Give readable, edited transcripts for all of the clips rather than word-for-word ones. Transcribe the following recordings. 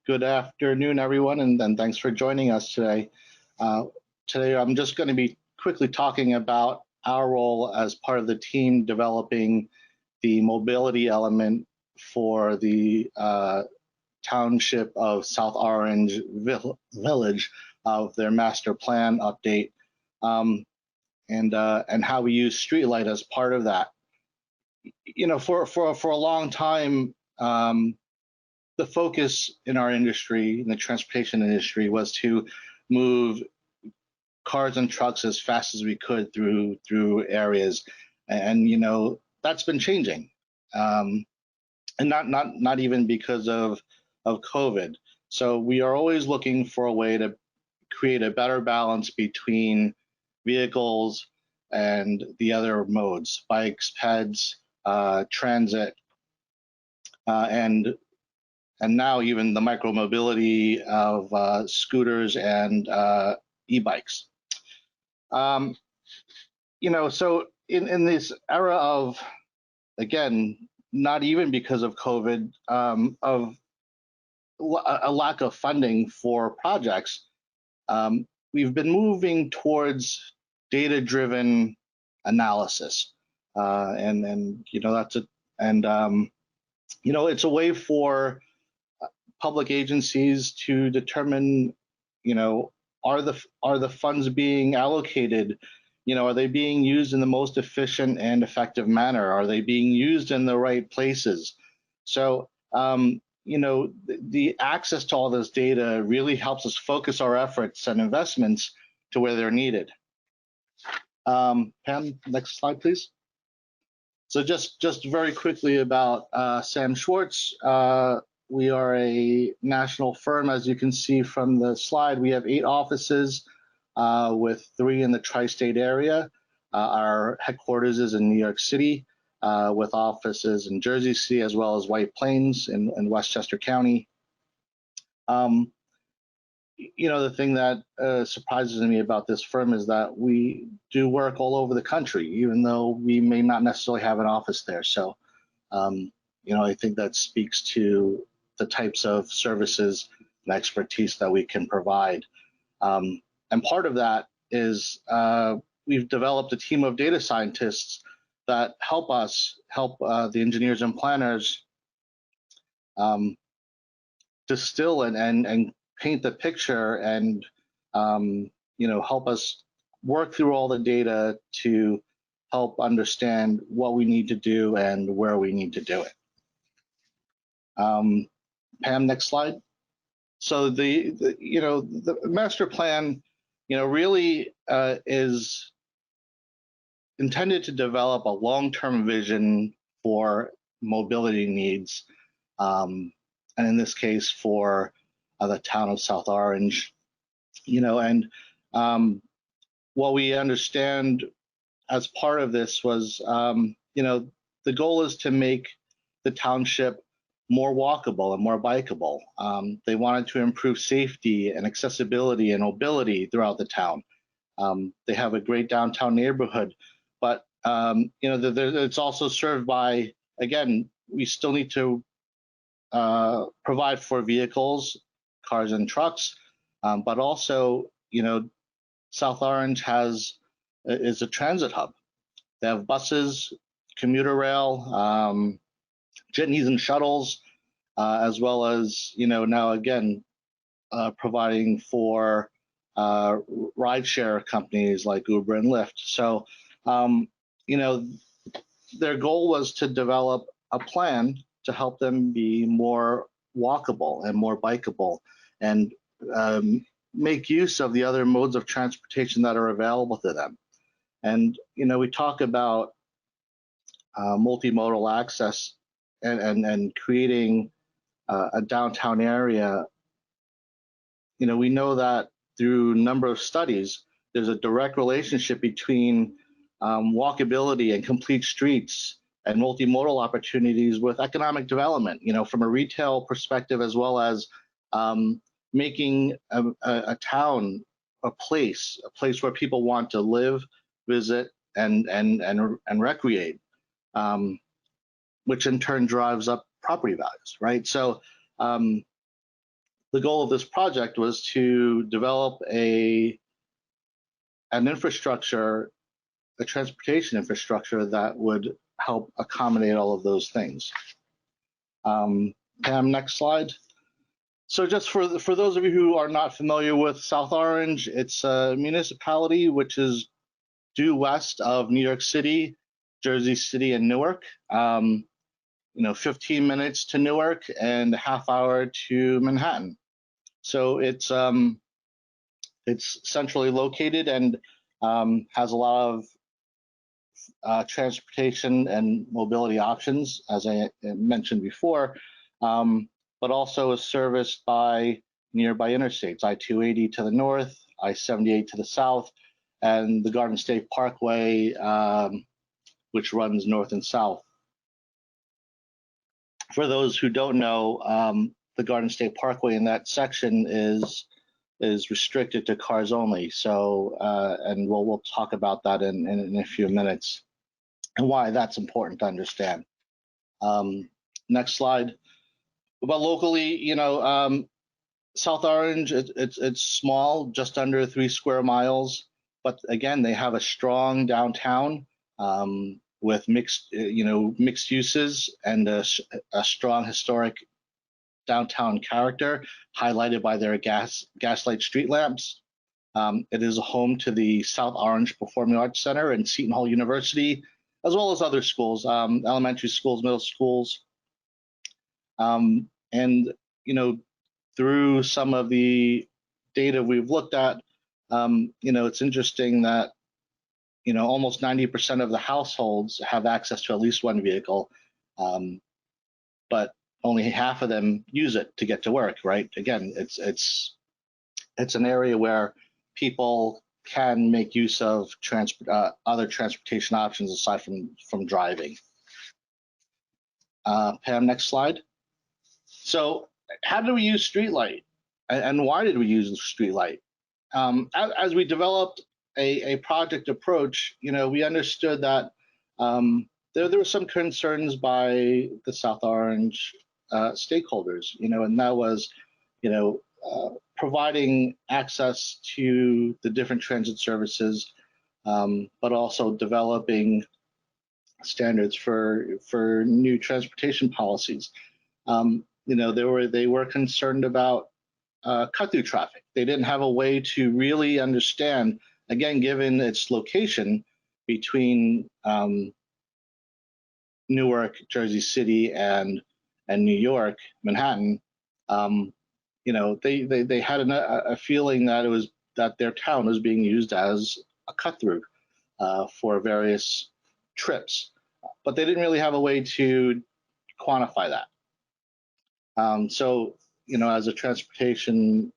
Good afternoon, everyone, and thanks for joining us today. Today, I'm just going to be quickly talking about our role as part of the team developing the mobility element for the township of South Orange Village of their master plan update, and how we use StreetLight as part of that. You know, for a long time, the focus in our industry, in the transportation industry, was to move cars and trucks as fast as we could through areas, and you know that's been changing, and not even because of COVID. So we are always looking for a way to create a better balance between vehicles and the other modes, bikes, peds, transit, and now even the micromobility of scooters and e-bikes. You know, so in this era of, again, not even because of COVID, of a lack of funding for projects, we've been moving towards data-driven analysis, and you know that's you know, it's a way for public agencies to determine, you know, are the funds being allocated, you know, are they being used in the most efficient and effective manner? Are they being used in the right places? So, you know, the access to all this data really helps us focus our efforts and investments to where they're needed. Pam, next slide, please. So just very quickly about Sam Schwartz. We are a national firm, as you can see from the slide. We have 8 offices, with 3 in the tri-state area. Our headquarters is in New York City, with offices in Jersey City as well as White Plains in Westchester County. You know, the thing that surprises me about this firm is that we do work all over the country, even though we may not necessarily have an office there. So, you know, I think that speaks to the types of services and expertise that we can provide. And part of that is we've developed a team of data scientists that help the engineers and planners distill and paint the picture and you know, help us work through all the data to help understand what we need to do and where we need to do it. Pam, next slide. So the you know, the master plan, you know, really is intended to develop a long-term vision for mobility needs, and in this case for the town of South Orange. You know, and what we understand as part of this was, you know, the goal is to make the township more walkable and more bikeable. They wanted to improve safety and accessibility and mobility throughout the town. They have a great downtown neighborhood, but you know, it's also served by, again, we still need to provide for vehicles, cars and trucks, but also, you know, South Orange is a transit hub. They have buses, commuter rail, jitneys and shuttles, as well as, you know, now again, providing for rideshare companies like Uber and Lyft. So, you know, their goal was to develop a plan to help them be more walkable and more bikeable, and make use of the other modes of transportation that are available to them. And, you know, we talk about multimodal access and creating a downtown area. You know, we know that through a number of studies, there's a direct relationship between walkability and complete streets and multimodal opportunities with economic development, you know, from a retail perspective, as well as making a town a place where people want to live, visit, and recreate, which in turn drives up property values, right? So the goal of this project was to develop an infrastructure, a transportation infrastructure that would help accommodate all of those things. Pam, next slide. So just for those of you who are not familiar with South Orange, it's a municipality which is due west of New York City, Jersey City, and Newark. 15 minutes to Newark and a half hour to Manhattan. So it's centrally located and has a lot of transportation and mobility options, as I mentioned before, but also is serviced by nearby interstates, I-280 to the north, I-78 to the south, and the Garden State Parkway, which runs north and south. For those who don't know, the Garden State Parkway in that section is restricted to cars only. So, and we'll talk about that in a few minutes and why that's important to understand. Next slide. But locally, South Orange, it's small, just under 3 square miles. But again, they have a strong downtown with mixed uses and a strong historic downtown character, highlighted by their gaslight street lamps. It is a home to the South Orange Performing Arts Center and Seton Hall University, as well as other schools, elementary schools, middle schools. And through some of the data we've looked at, it's interesting that almost 90% of the households have access to at least one vehicle, but only half of them use it to get to work, right? Again, it's an area where people can make use of other transportation options aside from driving. Pam, next slide. So how do we use StreetLight, and why did we use StreetLight? As we developed a project approach, we understood that there were some concerns by the South Orange stakeholders, and that was, providing access to the different transit services, but also developing standards for new transportation policies. They were concerned about cut-through traffic. They didn't have a way to really understand, again, given its location between Newark, Jersey City, and New York, Manhattan. They had a feeling that their town was being used as a cut-through for various trips, but they didn't really have a way to quantify that. So, as a transportation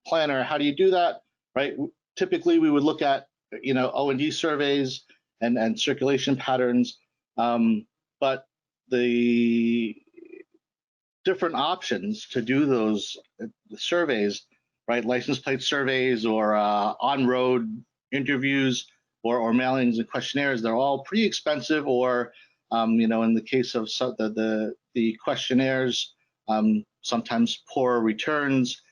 planner, how do you do that, right? Typically, we would look at, O&D surveys and circulation patterns, but the different options to do those surveys, right? License plate surveys or on-road interviews or mailings and questionnaires, they're all pretty expensive, or, in the case of the questionnaires, sometimes poor returns,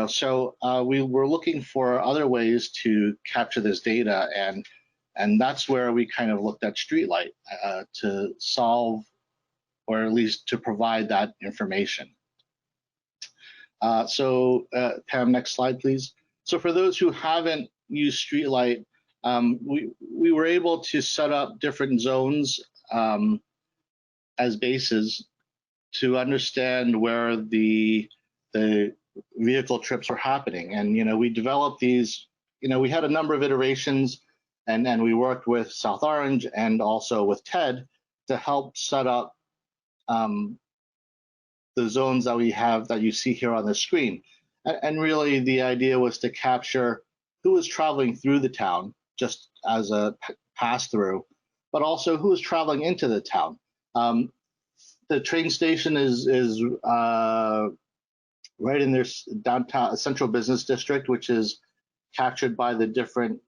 so we were looking for other ways to capture this data, and that's where we kind of looked at StreetLight to solve, or at least to provide that information. Pam, next slide, please. So for those who haven't used StreetLight, we were able to set up different zones as bases to understand where the vehicle trips were happening. And, we developed these, we had a number of iterations, and then we worked with South Orange and also with TED to help set up the zones that we have that you see here on the screen. And really the idea was to capture who was traveling through the town just as a pass through, but also who was traveling into the town. The train station is right in their downtown central business district, which is captured by the different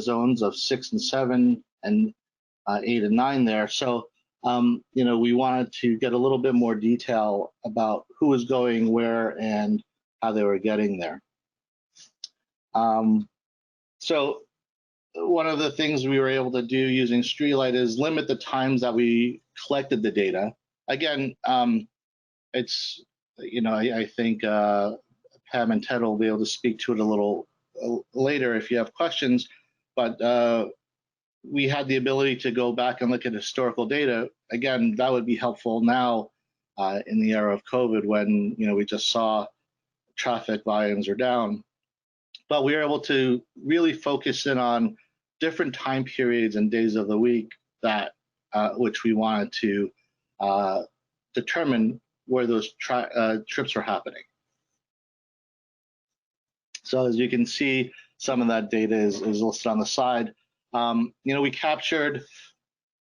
zones of 6 and 7 and 8 and 9 there. So we wanted to get a little bit more detail about who was going where and how they were getting there. So one of the things we were able to do using StreetLight is limit the times that we collected the data. Again, it's, I think Pam and Ted will be able to speak to it a little later if you have questions, but we had the ability to go back and look at historical data. Again, that would be helpful now in the era of COVID when, we just saw traffic volumes are down. But we were able to really focus in on different time periods and days of the week that which we wanted to determine where those trips were happening. So as you can see, some of that data is listed on the side. We captured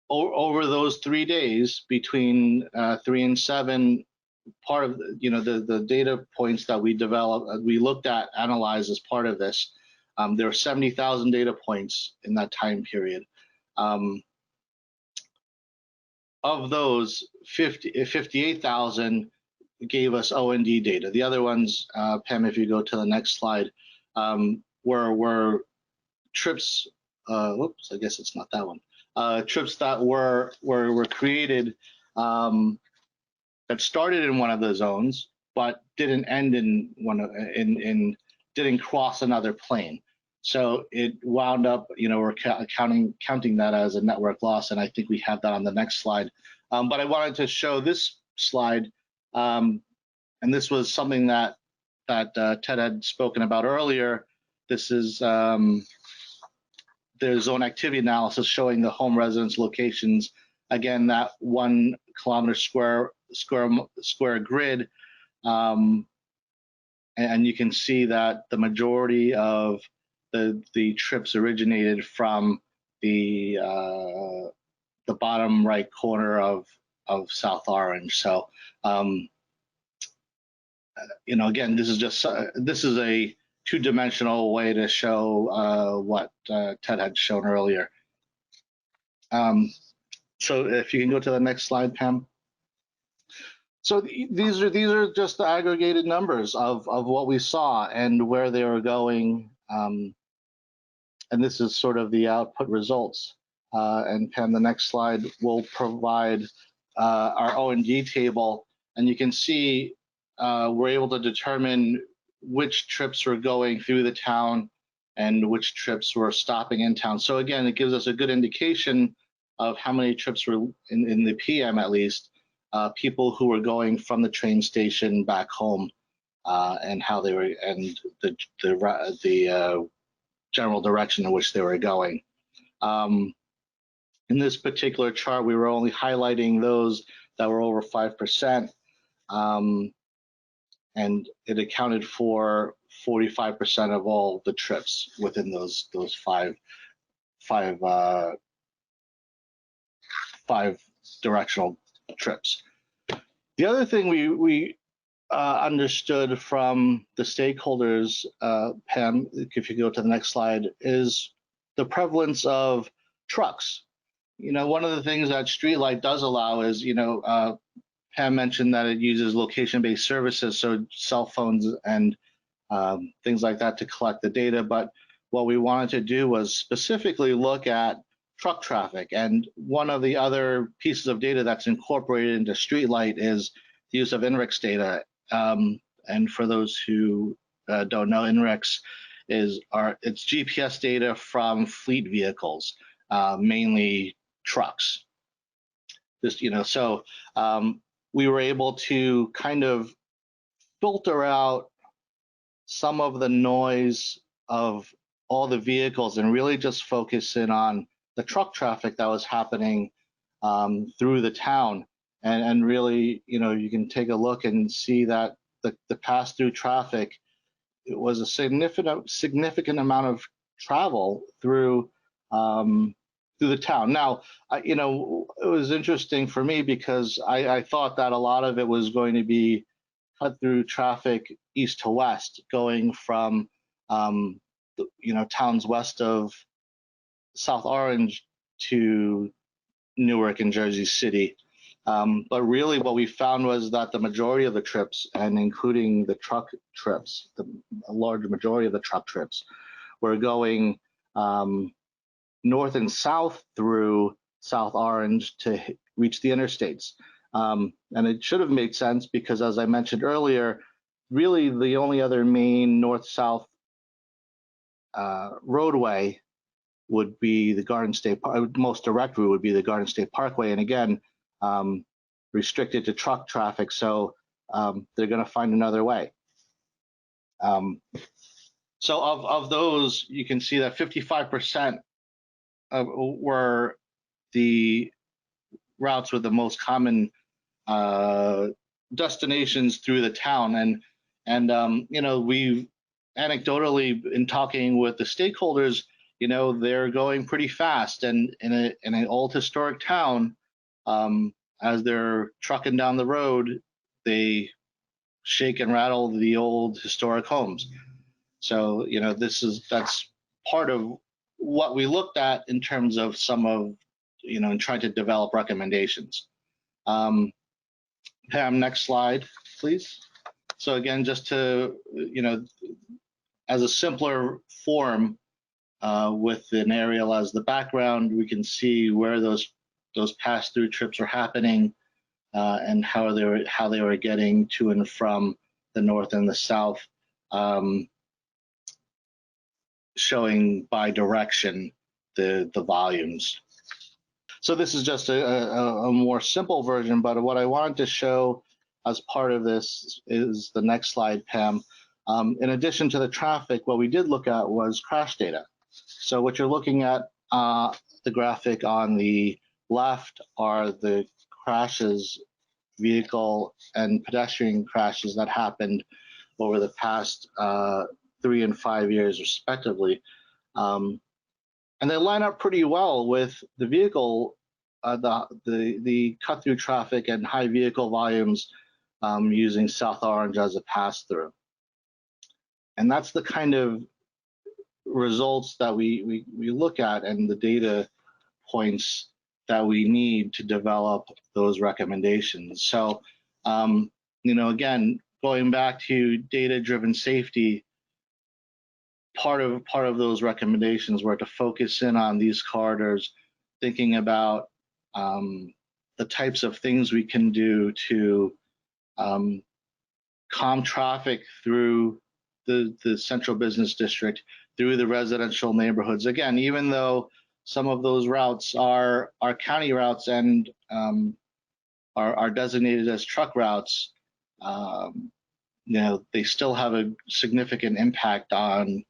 over those 3 days between 3 and 7, part of the data points that we developed, we looked at, analyzed as part of this. There were 70,000 data points in that time period. Of those, 58,000 gave us OND data. The other ones, Pam, if you go to the next slide, were trips. Whoops, I guess it's not that one. Trips that were created that started in one of the zones, but didn't end in didn't cross another plane. So it wound up, we're counting that as a network loss, and I think we have that on the next slide. But I wanted to show this slide, and this was something that Ted had spoken about earlier. This is the zone activity analysis showing the home residence locations. Again, that 1 kilometer square grid, and you can see that the majority of the trips originated from the bottom right corner of South Orange. So again, this is a two-dimensional way to show what Ted had shown earlier. So if you can go to the next slide, Pam. So these are just the aggregated numbers of what we saw and where they were going, and this is sort of the output results. And Pam, the next slide will provide our OND table, and you can see we're able to determine which trips were going through the town and which trips were stopping in town. So again, it gives us a good indication of how many trips were in the PM, at least, people who were going from the train station back home, and how they were, and the general direction in which they were going. In this particular chart, we were only highlighting those that were over 5%, and it accounted for 45% of all the trips within those five directional trips. The other thing we understood from the stakeholders, Pam, if you go to the next slide, is the prevalence of trucks. One of the things that StreetLight does allow is, Pam mentioned that it uses location-based services, so cell phones and things like that to collect the data. But what we wanted to do was specifically look at truck traffic. And one of the other pieces of data that's incorporated into StreetLight is the use of INRIX data. And for those who don't know, INRIX it's GPS data from fleet vehicles, mainly trucks. So we were able to kind of filter out some of the noise of all the vehicles and really just focus in on the truck traffic that was happening through the town. And really, you can take a look and see that the pass-through traffic, it was a significant amount of travel through the town. Now, it was interesting for me because I thought that a lot of it was going to be cut through traffic east to west, going from towns west of South Orange to Newark and Jersey City. But really what we found was that the majority of the trips, and including the truck trips, a large majority of the truck trips, were going north and south through South Orange to reach the interstates. And it should have made sense because, as I mentioned earlier, really the only other main north-south roadway would be the Garden State, most direct route would be the Garden State Parkway. And again, restricted to truck traffic, so they're going to find another way. So of those, you can see that 55% were the routes with the most common destinations through the town. And you know, we anecdotally, in talking with the stakeholders, you know, they're going pretty fast. And in an old historic town, as they're trucking down the road, they shake and rattle the old historic homes. So, you know, that's part of what we looked at in terms of some of, you know, in trying to develop recommendations. Pam, next slide, please. So again, just to, you know, as a simpler form with an aerial as the background, we can see where those pass-through trips are happening and how they were getting to and from the north and the south, showing by direction the volumes. So this is just a more simple version, but what I wanted to show as part of this is the next slide, Pam. In addition to the traffic, what we did look at was crash data. So what you're looking at, the graphic on the left are the crashes, vehicle and pedestrian crashes that happened over the past 3 and 5 years respectively. And they line up pretty well with the vehicle, the cut-through traffic and high vehicle volumes using South Orange as a pass-through. And that's the kind of results that we look at and the data points that we need to develop those recommendations. So, you know, again, going back to data-driven safety, part of those recommendations were to focus in on these corridors, thinking about the types of things we can do to calm traffic through the central business district, through the residential neighborhoods. Again, even though some of those routes are county routes and are designated as truck routes, you know, they still have a significant impact on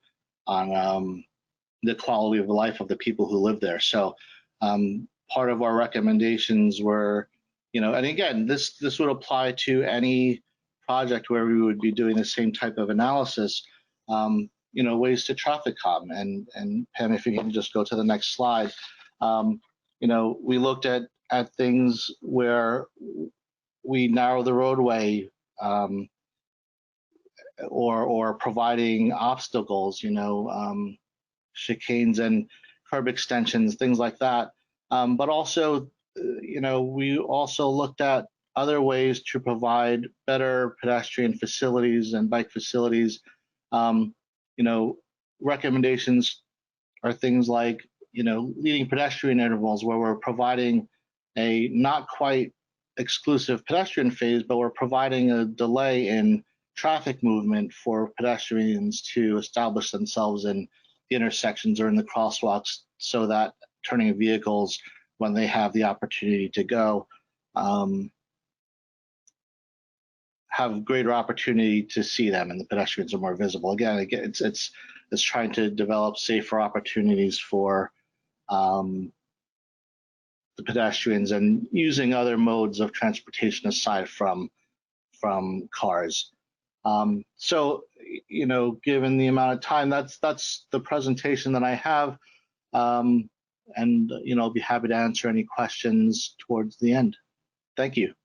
the quality of life of the people who live there. So part of our recommendations were, you know, and again, this would apply to any project where we would be doing the same type of analysis, you know, ways to traffic calm. And Pam, if you can just go to the next slide, you know, we looked at things where we narrow the roadway, or providing obstacles, you know, chicanes and curb extensions, things like that. But also, you know, we also looked at other ways to provide better pedestrian facilities and bike facilities. You know, recommendations are things like, you know, leading pedestrian intervals where we're providing a not quite exclusive pedestrian phase, but we're providing a delay in traffic movement for pedestrians to establish themselves in the intersections or in the crosswalks so that turning vehicles, when they have the opportunity to go, have greater opportunity to see them and the pedestrians are more visible. Again, it's trying to develop safer opportunities for the pedestrians and using other modes of transportation aside from cars. So, you know, given the amount of time, that's the presentation that I have. And, you know, I'll be happy to answer any questions towards the end. Thank you.